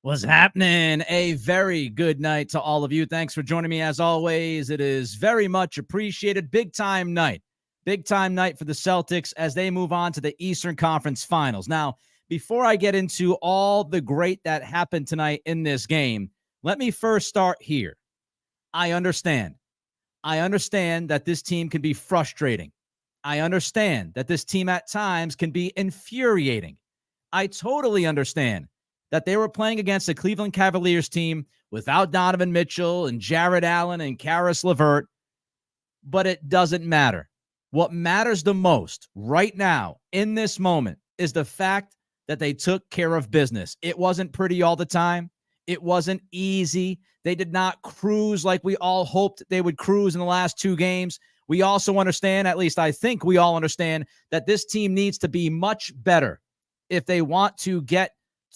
What's happening? A very good night to all of you. Thanks for joining me as always. It is very much appreciated. Big time night. Big time night for the Celtics as they move on to the Eastern Conference Finals. Now, before I get into all the great that happened tonight in this game, let me first start here. I understand. I understand that this team can be frustrating. I understand that this team at times can be infuriating. I totally understand that they were playing against the Cleveland Cavaliers team without Donovan Mitchell and Jared Allen and Karis LeVert, but it doesn't matter. What matters the most right now in this moment is the fact that they took care of business. It wasn't pretty all the time. It wasn't easy. They did not cruise like we all hoped they would cruise in the last two games. We also understand, at least I think we all understand, that this team needs to be much better if they want to get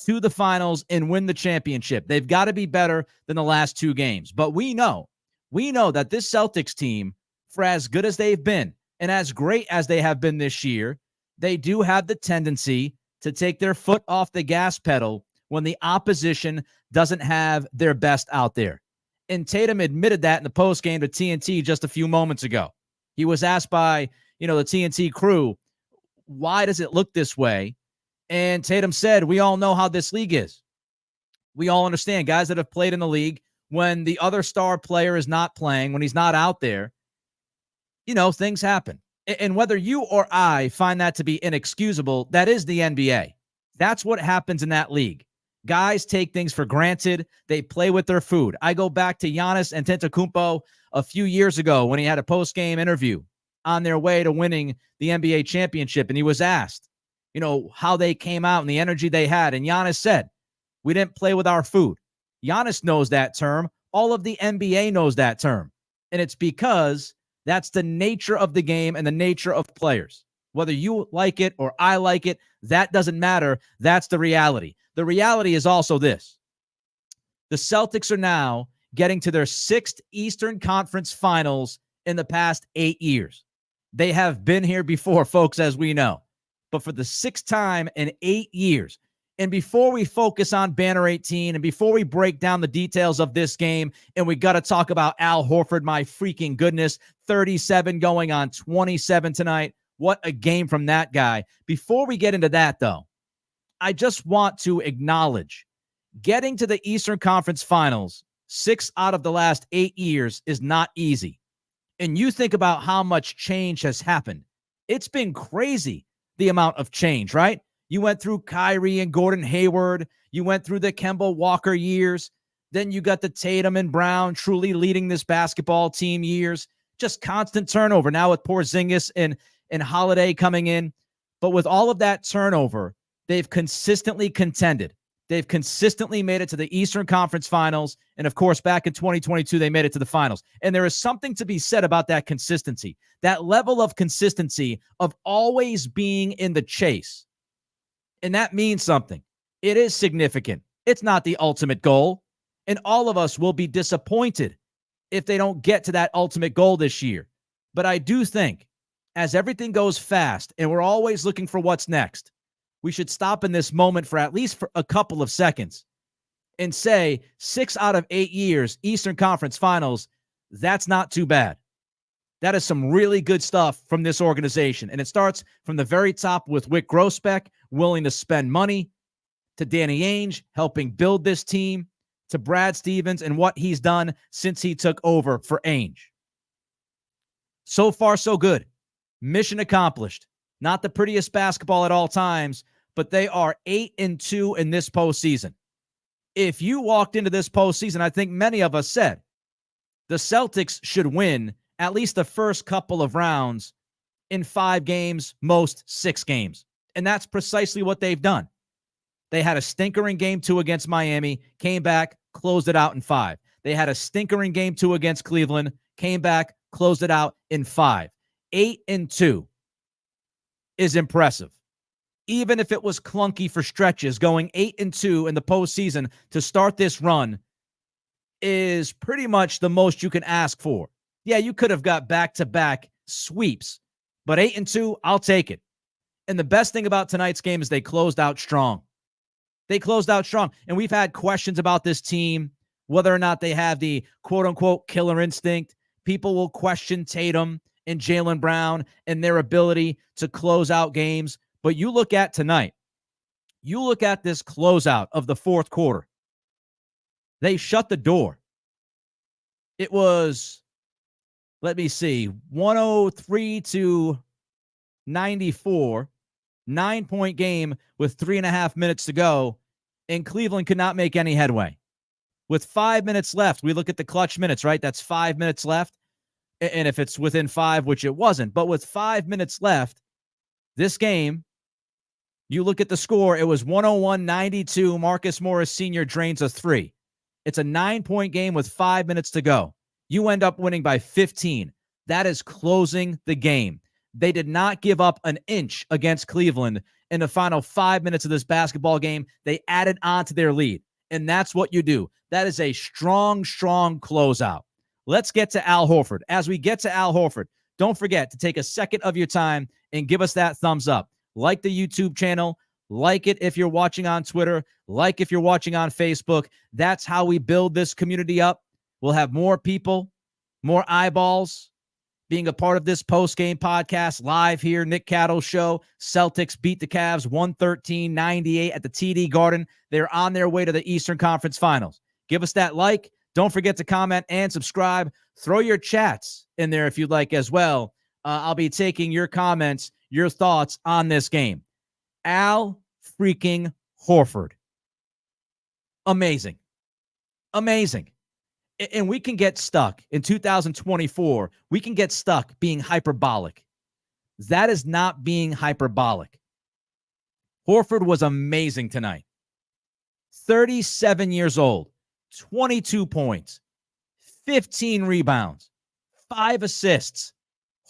to the finals and win the championship. They've got to be better than the last two games. But we know that this Celtics team, for as good as they've been and as great as they have been this year, they do have the tendency to take their foot off the gas pedal when the opposition doesn't have their best out there. And Tatum admitted that in the postgame to TNT just a few moments ago. He was asked by, the TNT crew, why does it look this way? And Tatum said, we all know how this league is. We all understand guys that have played in the league, when the other star player is not playing, when he's not out there, things happen. And whether you or I find that to be inexcusable, that is the NBA. That's what happens in that league. Guys take things for granted. They play with their food. I go back to Giannis Antetokounmpo a few years ago when he had a post-game interview on their way to winning the NBA championship. And he was asked, how they came out and the energy they had. And Giannis said, we didn't play with our food. Giannis knows that term. All of the NBA knows that term. And it's because that's the nature of the game and the nature of players. Whether you like it or I like it, that doesn't matter. That's the reality. The reality is also this. The Celtics are now getting to their sixth Eastern Conference Finals in the past 8 years. They have been here before, folks, as we know. But for the sixth time in 8 years. And before we focus on Banner 18 and before we break down the details of this game, and we got to talk about Al Horford, my freaking goodness, 37 going on 27 tonight. What a game from that guy. Before we get into that, though, I just want to acknowledge getting to the Eastern Conference Finals 6 out of the last 8 years is not easy. And you think about how much change has happened. It's been crazy. The amount of change, right? You went through Kyrie and Gordon Hayward. You went through the Kemba Walker years. Then you got the Tatum and Brown truly leading this basketball team years. Just constant turnover now with Porzingis and Holiday coming in. But with all of that turnover, they've consistently contended. They've consistently made it to the Eastern Conference Finals. And of course, back in 2022, they made it to the finals. And there is something to be said about that consistency, that level of consistency of always being in the chase. And that means something. It is significant. It's not the ultimate goal. And all of us will be disappointed if they don't get to that ultimate goal this year. But I do think as everything goes fast and we're always looking for what's next, we should stop in this moment for at least for a couple of seconds and say 6 out of 8 years, Eastern Conference Finals, that's not too bad. That is some really good stuff from this organization. And it starts from the very top with Wyc Grousbeck, willing to spend money, to Danny Ainge, helping build this team, to Brad Stevens and what he's done since he took over for Ainge. So far, so good. Mission accomplished. Not the prettiest basketball at all times, but they are 8-2 in this postseason. If you walked into this postseason, I think many of us said the Celtics should win at least the first couple of rounds in 5 games, most 6 games. And that's precisely what they've done. They had a stinker in game 2 against Miami, came back, closed it out in 5. They had a stinker in game 2 against Cleveland, came back, closed it out in 5. 8-2 is impressive. Even if it was clunky for stretches, going 8-2 in the postseason to start this run is pretty much the most you can ask for. Yeah, you could have got back-to-back sweeps, but 8-2, I'll take it. And the best thing about tonight's game is they closed out strong. They closed out strong. And we've had questions about this team, whether or not they have the quote-unquote killer instinct. People will question Tatum and Jaylen Brown and their ability to close out games. But you look at tonight, you look at this closeout of the fourth quarter. They shut the door. It was, let me see, 103-94, 9-point game with 3.5 minutes to go, and Cleveland could not make any headway. With 5 minutes left, we look at the clutch minutes, right? That's 5 minutes left. And if it's within 5, which it wasn't, but with 5 minutes left, this game, you look at the score, it was 101-92. Marcus Morris Sr. drains a 3. It's a 9-point game with 5 minutes to go. You end up winning by 15. That is closing the game. They did not give up an inch against Cleveland in the final 5 minutes of this basketball game. They added on to their lead, and that's what you do. That is a strong, strong closeout. Let's get to Al Horford. As we get to Al Horford, don't forget to take a second of your time and give us that thumbs up. Like the YouTube channel. Like it if you're watching on Twitter. Like if you're watching on Facebook. That's how we build this community up. We'll have more people, more eyeballs being a part of this post-game podcast live here. Nick Cattle Show. Celtics beat the Cavs 113-98 at the TD Garden. They're on their way to the Eastern Conference Finals. Give us that like. Don't forget to comment and subscribe. Throw your chats in there if you'd like as well. I'll be taking your comments, your thoughts on this game. Al freaking Horford. Amazing. Amazing. And we can get stuck in 2024. We can get stuck being hyperbolic. That is not being hyperbolic. Horford was amazing tonight. 37 years old. 22 points, 15 rebounds, 5 assists.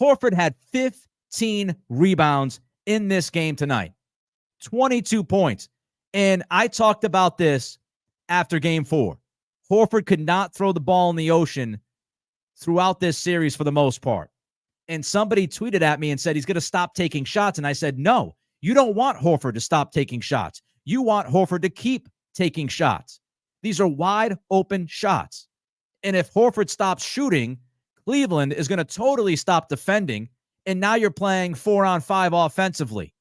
Horford had 15 rebounds in this game tonight, 22 points. And I talked about this after game 4. Horford could not throw the ball in the ocean throughout this series for the most part. And somebody tweeted at me and said he's going to stop taking shots. And I said, no, you don't want Horford to stop taking shots. You want Horford to keep taking shots. These are wide open shots. And if Horford stops shooting, Cleveland is going to totally stop defending. And now you're playing 4-on-5 offensively.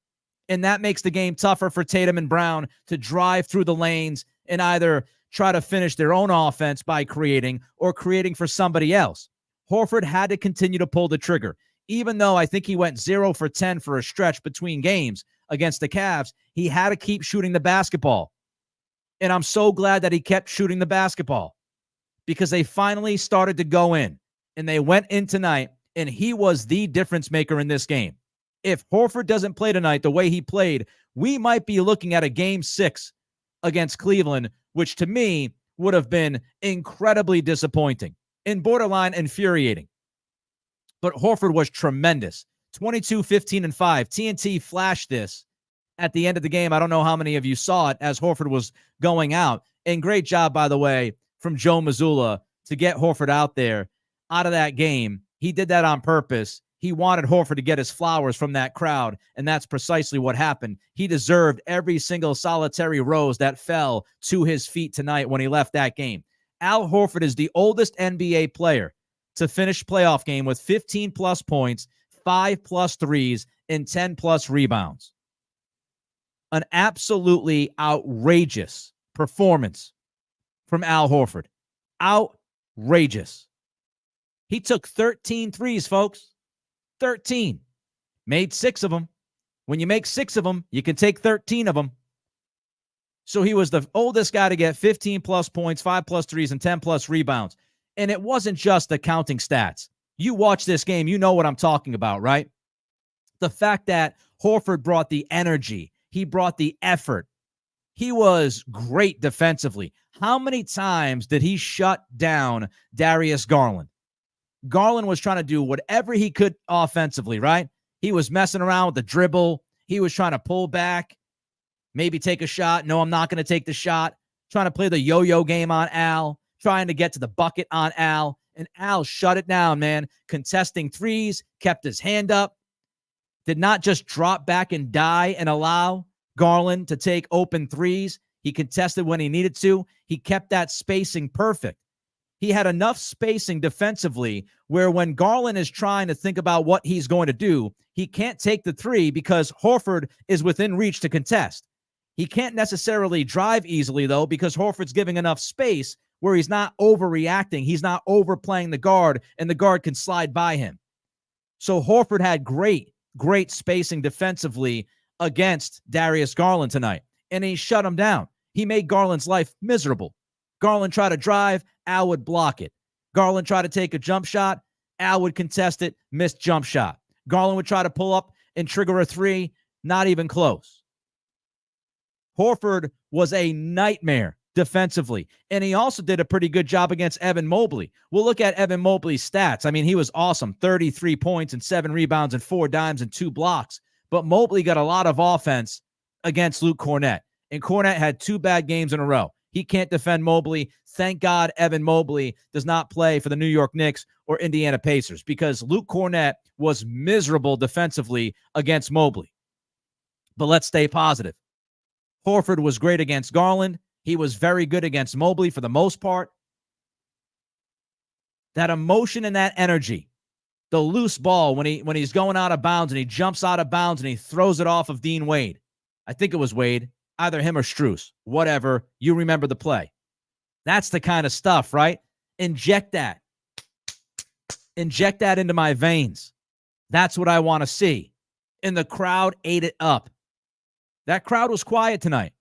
And that makes the game tougher for Tatum and Brown to drive through the lanes and either try to finish their own offense by creating or creating for somebody else. Horford had to continue to pull the trigger. Even though I think he went 0 for 10 for a stretch between games against the Cavs, he had to keep shooting the basketball. And I'm so glad that he kept shooting the basketball because they finally started to go in. And they went in tonight, and he was the difference maker in this game. If Horford doesn't play tonight the way he played, we might be looking at a game 6 against Cleveland, which to me would have been incredibly disappointing and borderline infuriating. But Horford was tremendous. 22, 15, and 5. TNT flashed this at the end of the game. I don't know how many of you saw it as Horford was going out. And great job, by the way, from Joe Mazzulla to get Horford out there, out of that game. He did that on purpose. He wanted Horford to get his flowers from that crowd, and that's precisely what happened. He deserved every single solitary rose that fell to his feet tonight when he left that game. Al Horford is the oldest NBA player to finish playoff game with 15-plus points, 5-plus threes, and 10-plus rebounds. An absolutely outrageous performance from Al Horford. Outrageous. He took 13 threes, folks. 13. Made 6 of them. When you make 6 of them, you can take 13 of them. So he was the oldest guy to get 15-plus points, 5-plus threes, and 10-plus rebounds. And it wasn't just the counting stats. You watch this game, you know what I'm talking about, right? The fact that Horford brought the energy. He brought the effort. He was great defensively. How many times did he shut down Darius Garland? Garland was trying to do whatever he could offensively, right? He was messing around with the dribble. He was trying to pull back, maybe take a shot. No, I'm not going to take the shot. Trying to play the yo-yo game on Al, trying to get to the bucket on Al. And Al shut it down, man. Contesting threes, kept his hand up, did not just drop back and die and allow Garland to take open threes. He contested when he needed to. He kept that spacing perfect. He had enough spacing defensively where when Garland is trying to think about what he's going to do, he can't take the three because Horford is within reach to contest. He can't necessarily drive easily, though, because Horford's giving enough space where he's not overreacting. He's not overplaying the guard, and the guard can slide by him. So Horford had great spacing defensively against Darius Garland tonight, and he shut him down. He made Garland's life miserable. Garland tried to drive, Al would block it. Garland tried to take a jump shot, Al would contest it, missed jump shot. Garland would try to pull up and trigger a three, not even close. Horford was a nightmare defensively, and he also did a pretty good job against Evan Mobley. We'll look at Evan Mobley's stats. I mean, he was awesome, 33 points and 7 rebounds and 4 dimes and 2 blocks, but Mobley got a lot of offense against Luke Kornet, and Kornet had 2 bad games in a row. He can't defend Mobley. Thank God Evan Mobley does not play for the New York Knicks or Indiana Pacers because Luke Kornet was miserable defensively against Mobley. But let's stay positive. Horford was great against Garland. He was very good against Mobley for the most part. That emotion and that energy, the loose ball when he's going out of bounds and he jumps out of bounds and he throws it off of Dean Wade. I think it was Wade. Either him or Strus, whatever. You remember the play. That's the kind of stuff, right? Inject that. Inject that into my veins. That's what I want to see. And the crowd ate it up. That crowd was quiet tonight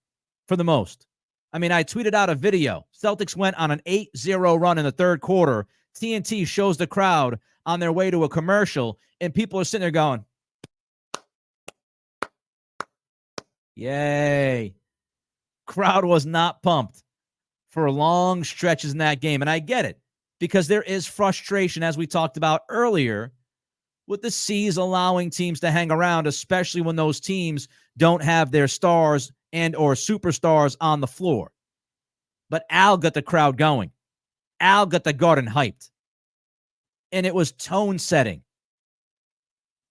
for the most. I mean, I tweeted out a video. Celtics went on an 8-0 run in the third quarter. TNT shows the crowd on their way to a commercial, and people are sitting there going, yay. Crowd was not pumped for long stretches in that game. And I get it because there is frustration, as we talked about earlier, with the C's allowing teams to hang around, especially when those teams don't have their stars and or superstars on the floor. But Al got the crowd going. Al got the Garden hyped. And it was tone setting.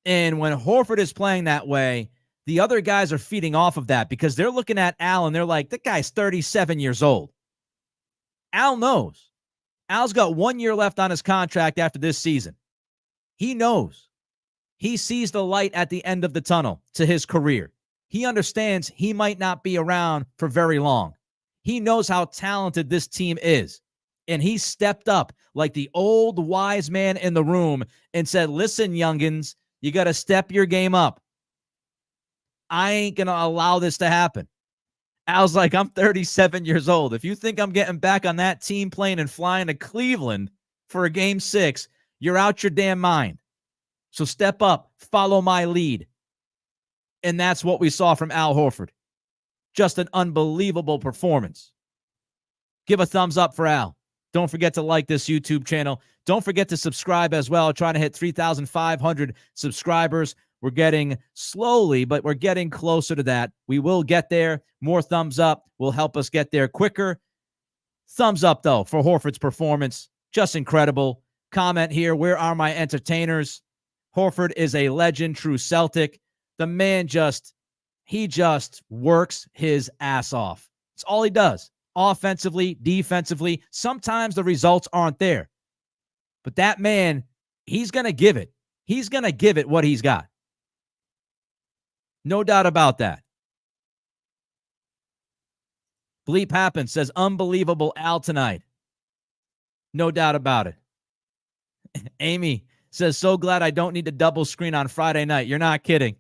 And when Horford is playing that way, the other guys are feeding off of that because they're looking at Al and they're like, that guy's 37 years old. Al knows. Al's got 1 year left on his contract after this season. He knows. He sees the light at the end of the tunnel to his career. He understands he might not be around for very long. He knows how talented this team is. And he stepped up like the old wise man in the room and said, listen, youngins, you got to step your game up. I ain't going to allow this to happen. Al's like, I'm 37 years old. If you think I'm getting back on that team plane and flying to Cleveland for a game 6, you're out your damn mind. So step up, follow my lead. And that's what we saw from Al Horford. Just an unbelievable performance. Give a thumbs up for Al. Don't forget to like this YouTube channel. Don't forget to subscribe as well. Trying to hit 3,500 subscribers. We're getting slowly, but we're getting closer to that. We will get there. More thumbs up will help us get there quicker. Thumbs up, though, for Horford's performance. Just incredible. Comment here, where are my entertainers? Horford is a legend, true Celtic. The man he just works his ass off. It's all he does. Offensively, defensively. Sometimes the results aren't there. But that man, he's going to give it. He's going to give it what he's got. No doubt about that. Bleep Happens says, unbelievable Al tonight. No doubt about it. Amy says, so glad I don't need to double screen on Friday night. You're not kidding.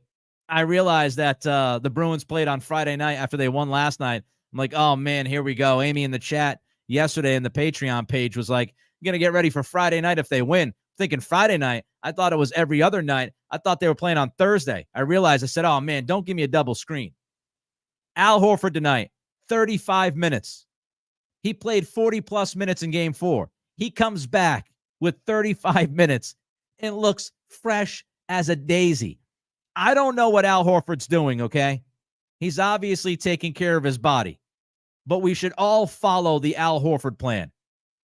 I realized that the Bruins played on Friday night after they won last night. I'm like, oh, man, here we go. Amy in the chat yesterday in the Patreon page was like, you're going to get ready for Friday night if they win. Thinking Friday night. I thought it was every other night. I thought they were playing on Thursday. I realized, I said, oh, man, don't give me a double screen. Al Horford tonight, 35 minutes. He played 40-plus minutes in Game 4. He comes back with 35 minutes and looks fresh as a daisy. I don't know what Al Horford's doing, okay? He's obviously taking care of his body. But we should all follow the Al Horford plan.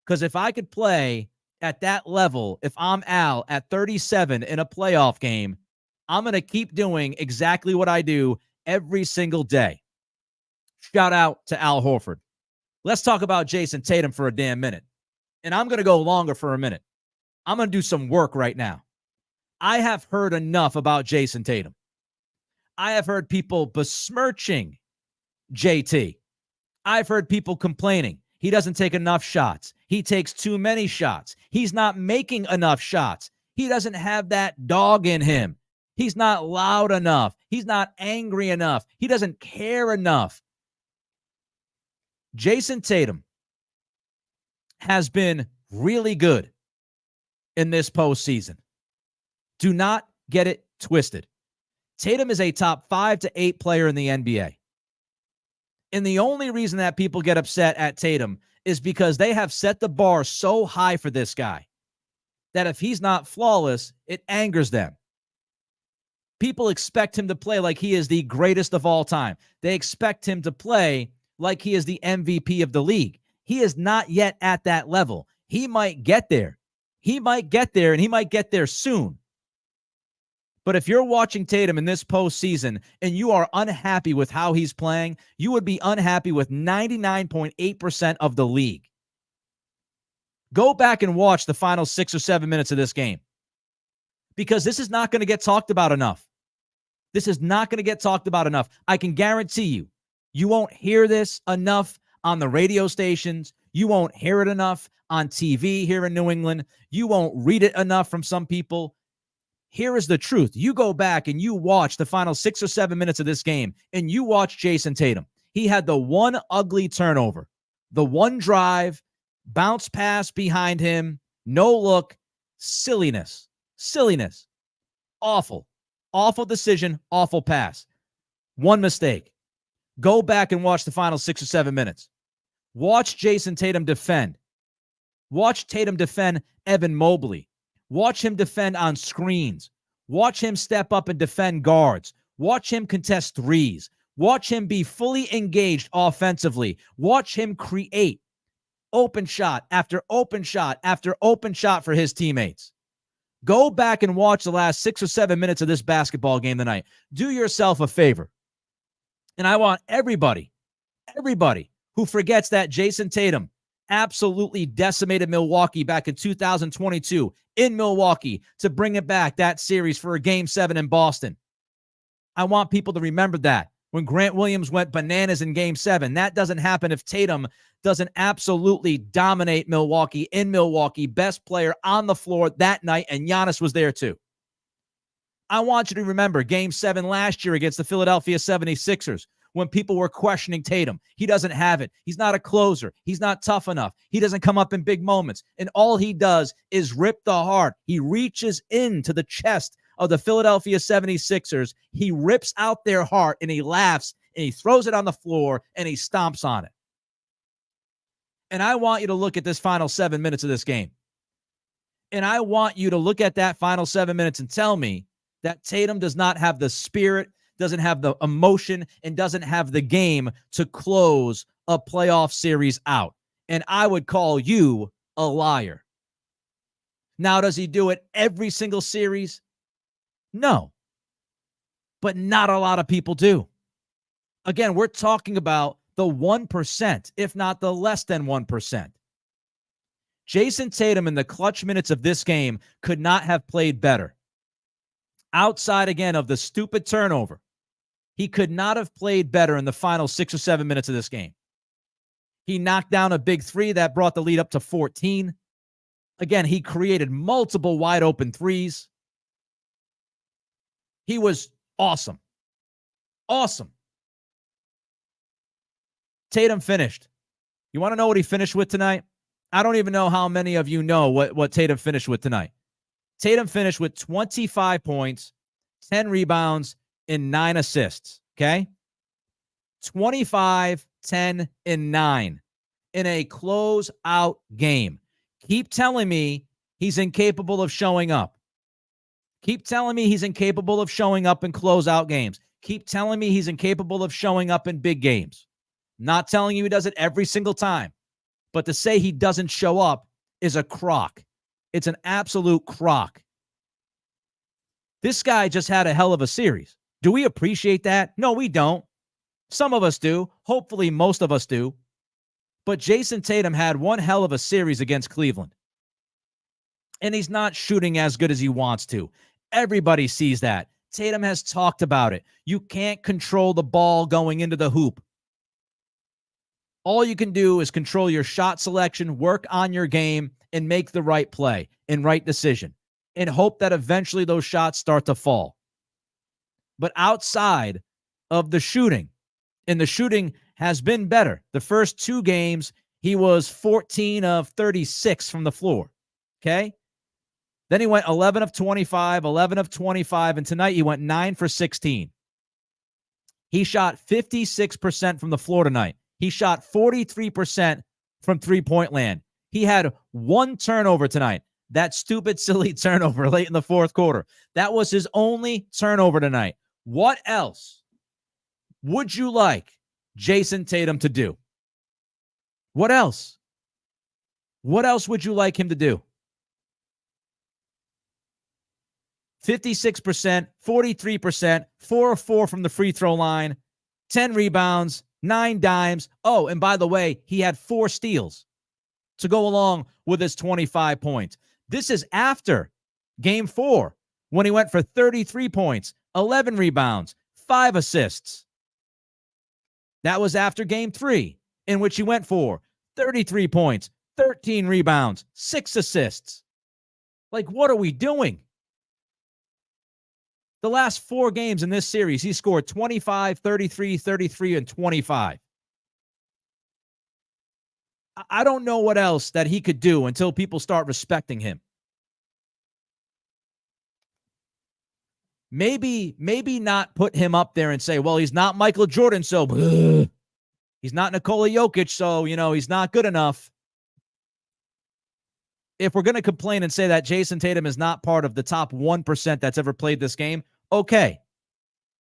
Because if I could play at that level, if I'm Al at 37 in a playoff game, I'm going to keep doing exactly what I do every single day. Shout out to Al Horford. Let's talk about Jayson Tatum for a damn minute. And I'm going to go longer for a minute. I'm going to do some work right now. I have heard enough about Jayson Tatum. I have heard people besmirching JT. I've heard people complaining he doesn't take enough shots. He takes too many shots. He's not making enough shots. He doesn't have that dog in him. He's not loud enough. He's not angry enough. He doesn't care enough. Jayson Tatum has been really good in this postseason. Do not get it twisted. Tatum is a top 5 to 8 player in the NBA. And the only reason that people get upset at Tatum is because they have set the bar so high for this guy that if he's not flawless, it angers them. People expect him to play like he is the greatest of all time. They expect him to play like he is the MVP of the league. He is not yet at that level. He might get there. He might get there, and he might get there soon. But if you're watching Tatum in this postseason and you are unhappy with how he's playing, you would be unhappy with 99.8% of the league. Go back and watch the final 6 or 7 minutes of this game, because this is not going to get talked about enough. This is not going to get talked about enough. I can guarantee you, you won't hear this enough on the radio stations. You won't hear it enough on TV here in New England. You won't read it enough from some people. Here is the truth. You go back and you watch the final 6 or 7 minutes of this game, and you watch Jayson Tatum. He had the one ugly turnover, the one drive, bounce pass behind him, no look, silliness, awful decision, awful pass, one mistake. Go back and watch the final 6 or 7 minutes. Watch Jayson Tatum defend. Watch Tatum defend Evan Mobley. Watch him defend on screens. Watch him step up and defend guards. Watch him contest threes. Watch him be fully engaged offensively. Watch him create open shot after open shot after open shot for his teammates. Go back and watch the last 6 or 7 minutes of this basketball game tonight. Do yourself a favor. And I want everybody who forgets that Jayson Tatum absolutely decimated Milwaukee back in 2022 in Milwaukee to bring it back, that series, for a Game 7 in Boston. I want people to remember that when Grant Williams went bananas in Game 7. That doesn't happen if Tatum doesn't absolutely dominate Milwaukee in Milwaukee, best player on the floor that night, and Giannis was there too. I want you to remember Game 7 last year against the Philadelphia 76ers, when people were questioning Tatum. He doesn't have it. He's not a closer. He's not tough enough. He doesn't come up in big moments. And all he does is rip the heart. He reaches into the chest of the Philadelphia 76ers. He rips out their heart, and he laughs, and he throws it on the floor, and he stomps on it. And I want you to look at this final 7 minutes of this game. And I want you to look at that final 7 minutes and tell me that Tatum does not have the spirit, doesn't have the emotion, and doesn't have the game to close a playoff series out. And I would call you a liar. Now, does he do it every single series? No. But not a lot of people do. Again, we're talking about the 1%, if not the less than 1%. Jayson Tatum in the clutch minutes of this game could not have played better. Outside, again, of the stupid turnover, he could not have played better in the final 6 or 7 minutes of this game. He knocked down a big three that brought the lead up to 14. Again, he created multiple wide open threes. He was awesome. Awesome. Tatum finished. You want to know what he finished with tonight? I don't even know how many of you know what Tatum finished with tonight. Tatum finished with 25 points, 10 rebounds, and 9 assists, okay? 25, 10, and 9 in a close-out game. Keep telling me he's incapable of showing up. Keep telling me he's incapable of showing up in close-out games. Keep telling me he's incapable of showing up in big games. Not telling you he does it every single time, but to say he doesn't show up is a crock. It's an absolute crock. This guy just had a hell of a series. Do we appreciate that? No, we don't. Some of us do. Hopefully, most of us do. But Jayson Tatum had one hell of a series against Cleveland. And he's not shooting as good as he wants to. Everybody sees that. Tatum has talked about it. You can't control the ball going into the hoop. All you can do is control your shot selection, work on your game, and make the right play and right decision, and hope that eventually those shots start to fall. But outside of the shooting, and the shooting has been better. The first 2 games, he was 14 of 36 from the floor. Okay? Then he went 11 of 25, 11 of 25, and tonight he went 9 for 16. He shot 56% from the floor tonight. He shot 43% from three-point land. He had 1 turnover tonight. That stupid, silly turnover late in the fourth quarter. That was his only turnover tonight. What else would you like Jayson Tatum to do? What else? What else would you like him to do? 56%, 43%, 4 of 4 from the free throw line, 10 rebounds, 9 dimes. Oh, and by the way, he had 4 steals to go along with his 25 points. This is after game 4, when he went for 33 points, 11 rebounds, 5 assists. That was after game 3, in which he went for 33 points, 13 rebounds, 6 assists. Like, what are we doing? The last 4 games in this series, he scored 25, 33, 33, and 25. I don't know what else that he could do until people start respecting him. Maybe not put him up there and say, well, he's not Michael Jordan, so he's not Nikola Jokic, so, he's not good enough. If we're going to complain and say that Jayson Tatum is not part of the top 1% that's ever played this game, okay,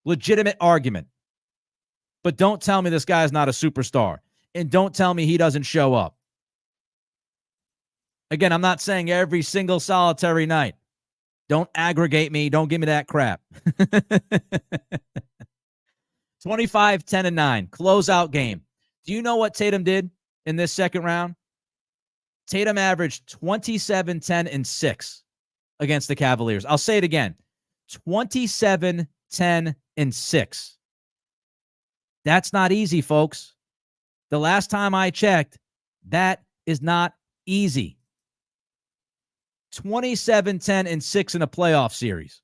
legitimate argument. But don't tell me this guy's not a superstar. And don't tell me he doesn't show up. Again, I'm not saying every single solitary night. Don't aggregate me. Don't give me that crap. 25, 10, and 9. Closeout game. Do you know what Tatum did in this second round? Tatum averaged 27, 10, and 6 against the Cavaliers. I'll say it again. 27, 10, and 6. That's not easy, folks. The last time I checked, that is not easy. 27, 10, and 6 in a playoff series.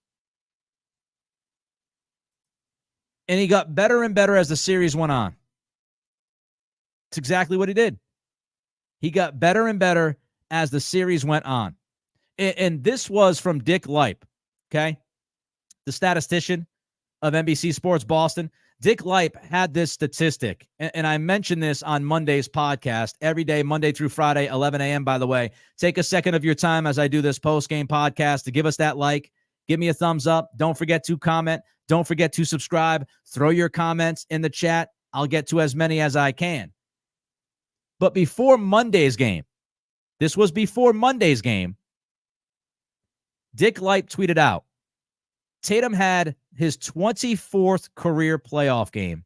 And he got better and better as the series went on. It's exactly what he did. He got better and better as the series went on. And this was from Dick Leip, okay? The statistician of NBC Sports Boston. Dick Leip had this statistic, and I mentioned this on Monday's podcast every day, Monday through Friday, 11 a.m., by the way. Take a second of your time as I do this post-game podcast to give us that like. Give me a thumbs up. Don't forget to comment. Don't forget to subscribe. Throw your comments in the chat. I'll get to as many as I can. But before Monday's game, this was before Monday's game, Dick Leip tweeted out, Tatum had his 24th career playoff game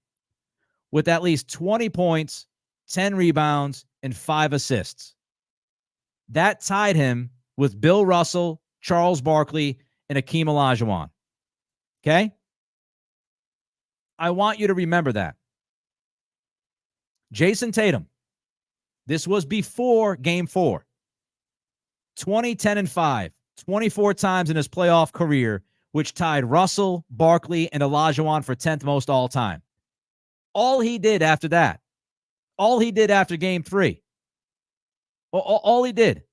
with at least 20 points, 10 rebounds, and 5 assists. That tied him with Bill Russell, Charles Barkley, and Hakeem Olajuwon. Okay? I want you to remember that. Jayson Tatum, this was before Game 4. 20, 10, and 5, 24 times in his playoff career, which tied Russell, Barkley, and Olajuwon for 10th most all time. All he did after that, all he did after Game 3, all he did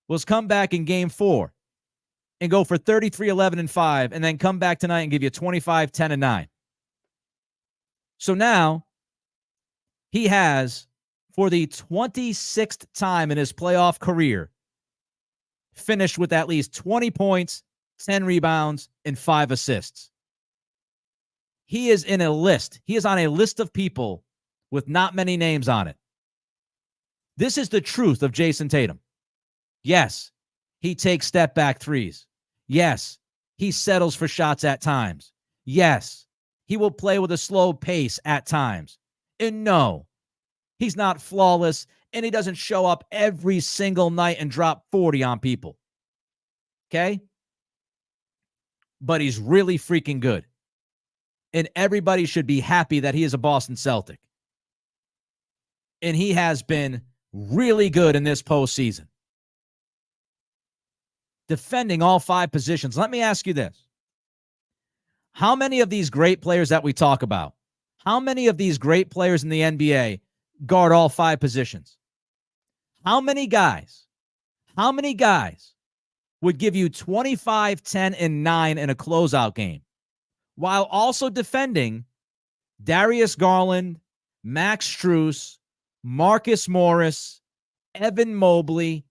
was come back in Game 4 and go for 33, 11, and 5, and then come back tonight and give you 25, 10, and 9. So now he has, for the 26th time in his playoff career, finished with at least 20 points, 10 rebounds, and 5 assists. He is in a list. He is on a list of people with not many names on it. This is the truth of Jayson Tatum. Yes, he takes step-back threes. Yes, he settles for shots at times. Yes, He will play with a slow pace at times. And no, he's not flawless, and he doesn't show up every single night and drop 40 on people. Okay? But he's really freaking good. And everybody should be happy that he is a Boston Celtic. And he has been really good in this postseason. Defending all 5 positions. Let me ask you this. How many of these great players that we talk about, how many of these great players in the NBA guard all 5 positions? How many guys would give you 25, 10, and 9 in a closeout game while also defending Darius Garland, Max Strus, Marcus Morris, Evan Mobley?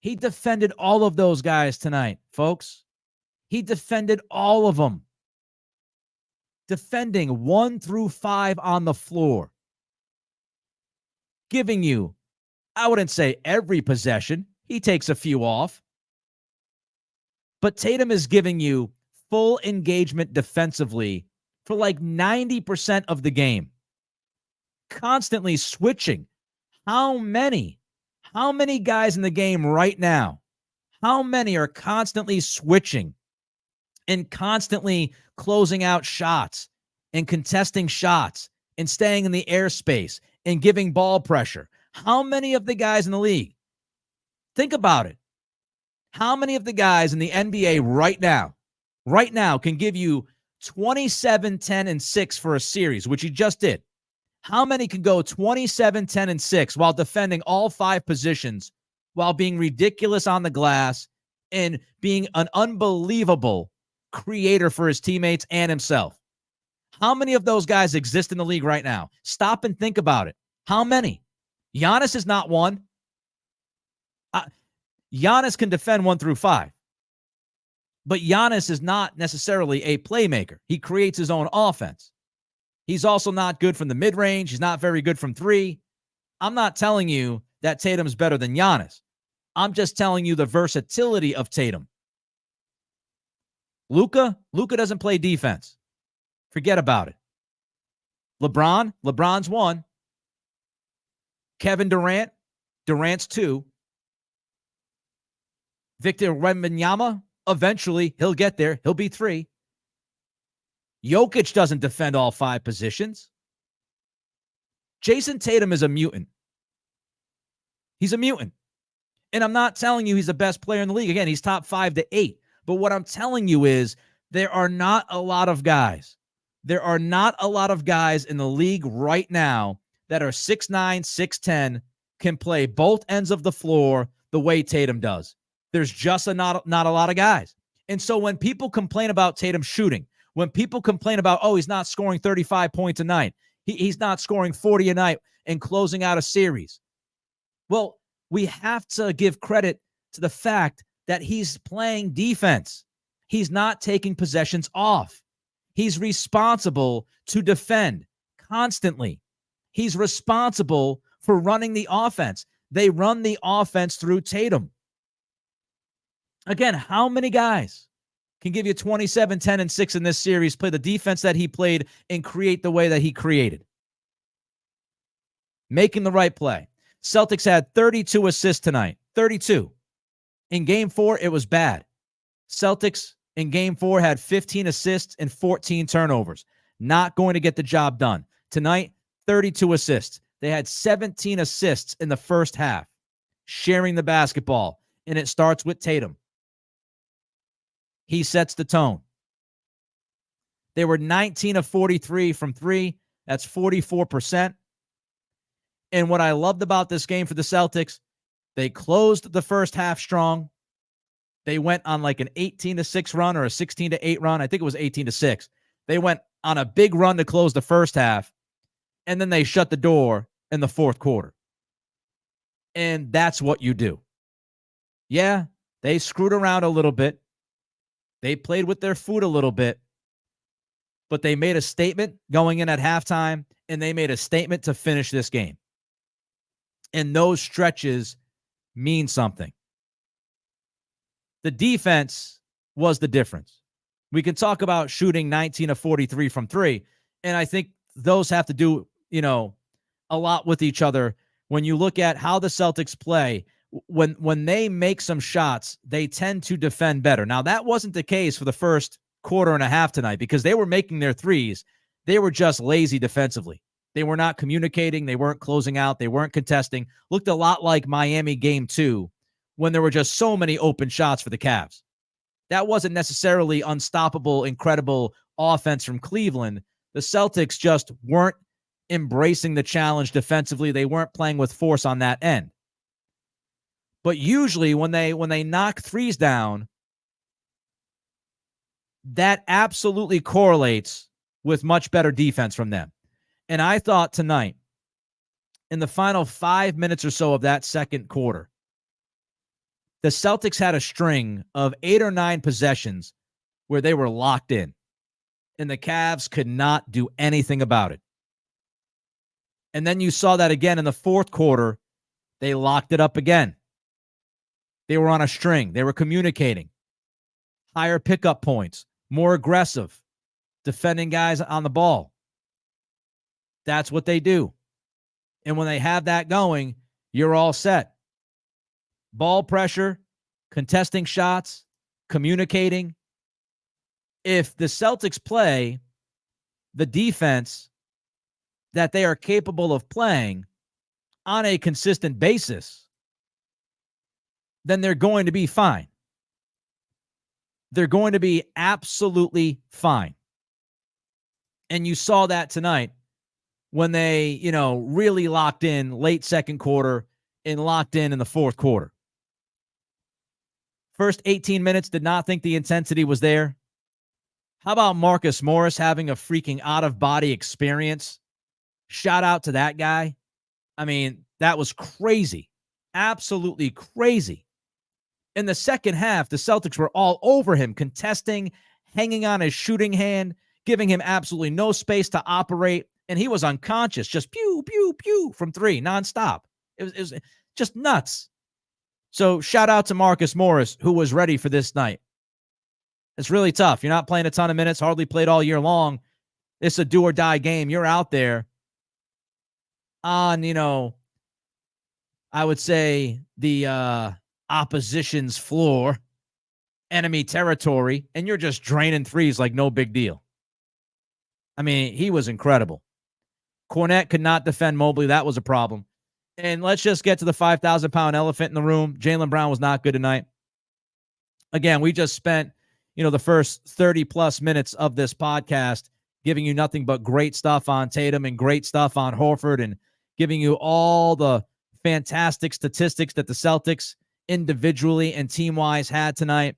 He defended all of those guys tonight, folks. He defended all of them. Defending 1 through 5 on the floor. Giving you, I wouldn't say every possession. He takes a few off. But Tatum is giving you full engagement defensively for like 90% of the game. Constantly switching. How many guys in the game right now, how many are constantly switching and constantly closing out shots and contesting shots and staying in the airspace and giving ball pressure? How many of the guys in the league? Think about it. How many of the guys in the NBA right now can give you 27, 10, and 6 for a series, which he just did? How many can go 27, 10, and 6 while defending all 5 positions, while being ridiculous on the glass and being an unbelievable creator for his teammates and himself? How many of those guys exist in the league right now? Stop and think about it. How many? Giannis is not one. Giannis can defend 1 through 5. But Giannis is not necessarily a playmaker. He creates his own offense. He's also not good from the mid-range. He's not very good from 3. I'm not telling you that Tatum's better than Giannis. I'm just telling you the versatility of Tatum. Luka doesn't play defense. Forget about it. LeBron's 1. Kevin Durant's 2. Victor Wembanyama, eventually he'll get there. He'll be 3. Jokic doesn't defend all 5 positions. Jayson Tatum is a mutant. He's a mutant. And I'm not telling you he's the best player in the league. Again, he's top 5 to 8. But what I'm telling you is there are not a lot of guys. There are not a lot of guys in the league right now that are 6'9", 6'10", can play both ends of the floor the way Tatum does. There's just not a lot of guys. And so when people complain about Tatum shooting, when people complain about, oh, he's not scoring 35 points a night, he's not scoring 40 a night and closing out a series. Well, we have to give credit to the fact that he's playing defense. He's not taking possessions off. He's responsible to defend constantly. He's responsible for running the offense. They run the offense through Tatum. Again, how many guys can give you 27, 10, and 6 in this series, play the defense that he played, and create the way that he created? Making the right play. Celtics had 32 assists tonight. 32. In Game 4, it was bad. Celtics in Game 4 had 15 assists and 14 turnovers. Not going to get the job done. Tonight, 32 assists. They had 17 assists in the first half, sharing the basketball, and it starts with Tatum. He sets the tone. They were 19 of 43 from 3. That's 44%. And what I loved about this game for the Celtics, they closed the first half strong. They went on like an 18-6 run or a 16-8 run. I think it was 18-6. They went on a big run to close the first half, and then they shut the door in the fourth quarter. And that's what you do. Yeah, they screwed around a little bit. They played with their food a little bit, but they made a statement going in at halftime, and they made a statement to finish this game. And those stretches mean something. The defense was the difference. We can talk about shooting 19 of 43 from three. And I think those have to do, a lot with each other. When you look at how the Celtics play, when they make some shots, they tend to defend better. Now, that wasn't the case for the first quarter and a half tonight because they were making their threes. They were just lazy defensively. They were not communicating. They weren't closing out. They weren't contesting. Looked a lot like Miami game 2 when there were just so many open shots for the Cavs. That wasn't necessarily unstoppable, incredible offense from Cleveland. The Celtics just weren't embracing the challenge defensively. They weren't playing with force on that end. But usually when they knock threes down, that absolutely correlates with much better defense from them. And I thought tonight, in the final 5 minutes or so of that second quarter, the Celtics had a string of 8 or 9 possessions where they were locked in, and the Cavs could not do anything about it. And then you saw that again in the fourth quarter. They locked it up again. They were on a string. They were communicating. Higher pickup points, more aggressive, defending guys on the ball. That's what they do. And when they have that going, you're all set. Ball pressure, contesting shots, communicating. If the Celtics play the defense that they are capable of playing on a consistent basis, then they're going to be fine. They're going to be absolutely fine. And you saw that tonight when they, really locked in late second quarter and locked in the fourth quarter. First 18 minutes, did not think the intensity was there. How about Marcus Morris having a freaking out-of-body experience? Shout out to that guy. I mean, that was crazy. Absolutely crazy. In the second half, the Celtics were all over him, contesting, hanging on his shooting hand, giving him absolutely no space to operate, and he was unconscious, just pew, pew, pew from three, nonstop. It was just nuts. So shout out to Marcus Morris, who was ready for this night. It's really tough. You're not playing a ton of minutes, hardly played all year long. It's a do-or-die game. You're out there on, I would say the opposition's floor, enemy territory, and you're just draining threes like no big deal. I mean, he was incredible. Cornette could not defend Mobley. That was a problem. And let's just get to the 5,000-pound elephant in the room. Jaylen Brown was not good tonight. Again, we just spent, the first 30-plus minutes of this podcast giving you nothing but great stuff on Tatum and great stuff on Horford and giving you all the fantastic statistics that the Celtics individually and team-wise had tonight.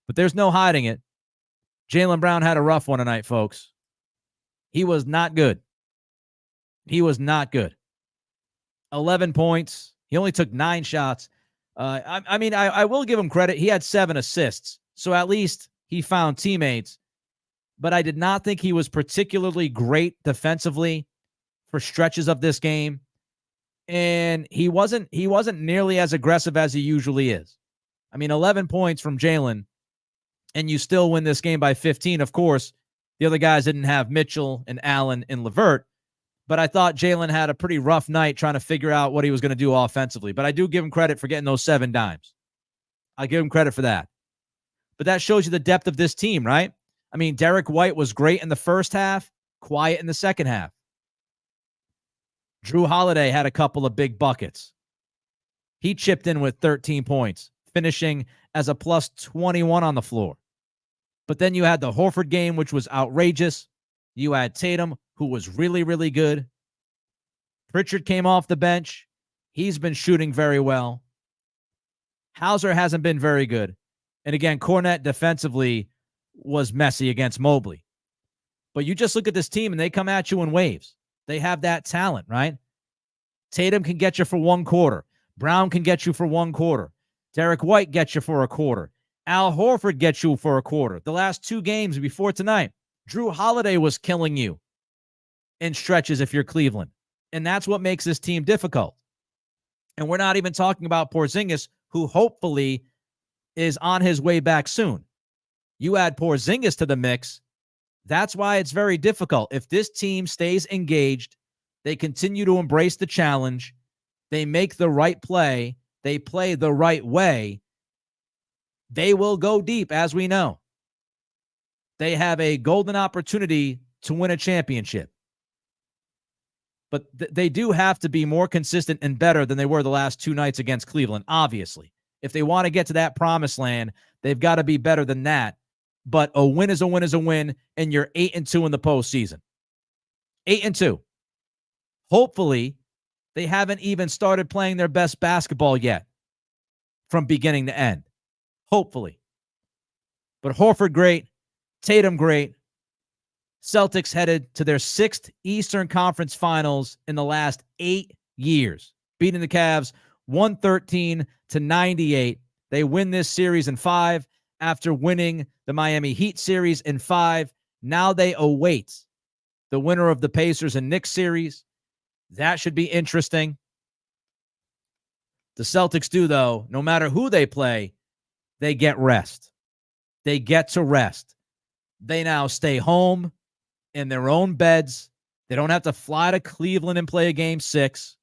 But there's no hiding it. Jaylen Brown had a rough one tonight, folks. He was not good. He was not good. 11 points. He only took 9 shots. I will give him credit. He had 7 assists. So at least he found teammates. But I did not think he was particularly great defensively for stretches of this game. And he wasn't nearly as aggressive as he usually is. 11 points from Jaylen, and you still win this game by 15. Of course, the other guys didn't have Mitchell and Allen and LeVert, but I thought Jaylen had a pretty rough night trying to figure out what he was going to do offensively. But I do give him credit for getting those 7 dimes. I give him credit for that. But that shows you the depth of this team, right? Derek White was great in the first half, quiet in the second half. Drew Holiday had a couple of big buckets. He chipped in with 13 points, finishing as a plus 21 on the floor. But then you had the Horford game, which was outrageous. You had Tatum, who was really, really good. Pritchard came off the bench. He's been shooting very well. Hauser hasn't been very good. And again, Cornette defensively was messy against Mobley. But you just look at this team and they come at you in waves. They have that talent, right? Tatum can get you for 1 quarter. Brown can get you for 1 quarter. Derek White gets you for a quarter. Al Horford gets you for a quarter. The last 2 games before tonight, Drew Holiday was killing you in stretches if you're Cleveland. And that's what makes this team difficult. And we're not even talking about Porzingis, who hopefully is on his way back soon. You add Porzingis to the mix. That's why it's very difficult. If this team stays engaged, they continue to embrace the challenge, they make the right play, they play the right way, they will go deep, as we know. They have a golden opportunity to win a championship. But they do have to be more consistent and better than they were the last two nights against Cleveland, obviously. If they want to get to that promised land, they've got to be better than that. But a win is a win is a win, and you're 8-2 in the postseason. 8-2. Hopefully, they haven't even started playing their best basketball yet from beginning to end. Hopefully. But Horford, great. Tatum, great. Celtics headed to their 6th Eastern Conference Finals in the last 8 years, beating the Cavs 113-98. They win this series in 5 after winning the Miami Heat series in 5. Now they await the winner of the Pacers and Knicks series. That should be interesting. The Celtics do, though, no matter who they play, they get rest. They get to rest. They now stay home in their own beds. They don't have to fly to Cleveland and play a game 6.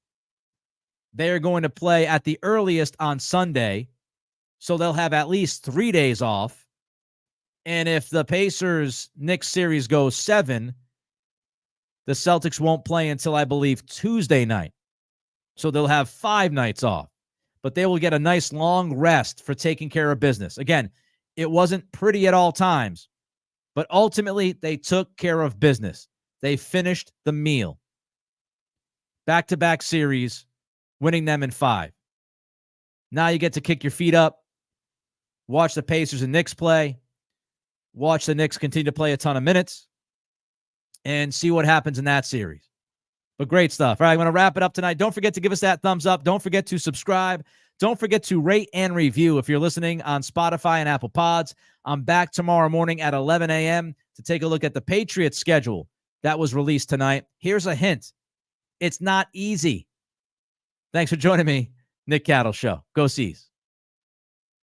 They are going to play at the earliest on Sunday, so they'll have at least 3 days off. And if the Pacers-Knicks series goes 7, the Celtics won't play until, I believe, Tuesday night. So they'll have 5 nights off. But they will get a nice long rest for taking care of business. Again, it wasn't pretty at all times, but ultimately they took care of business. They finished the meal. Back-to-back series, winning them in 5. Now you get to kick your feet up, watch the Pacers and Knicks play, watch the Knicks continue to play a ton of minutes, and see what happens in that series. But great stuff. All right, I'm going to wrap it up tonight. Don't forget to give us that thumbs up. Don't forget to subscribe. Don't forget to rate and review if you're listening on Spotify and Apple Pods. I'm back tomorrow morning at 11 a.m. to take a look at the Patriots schedule that was released tonight. Here's a hint. It's not easy. Thanks for joining me, Nick Cattle Show. Go Seas.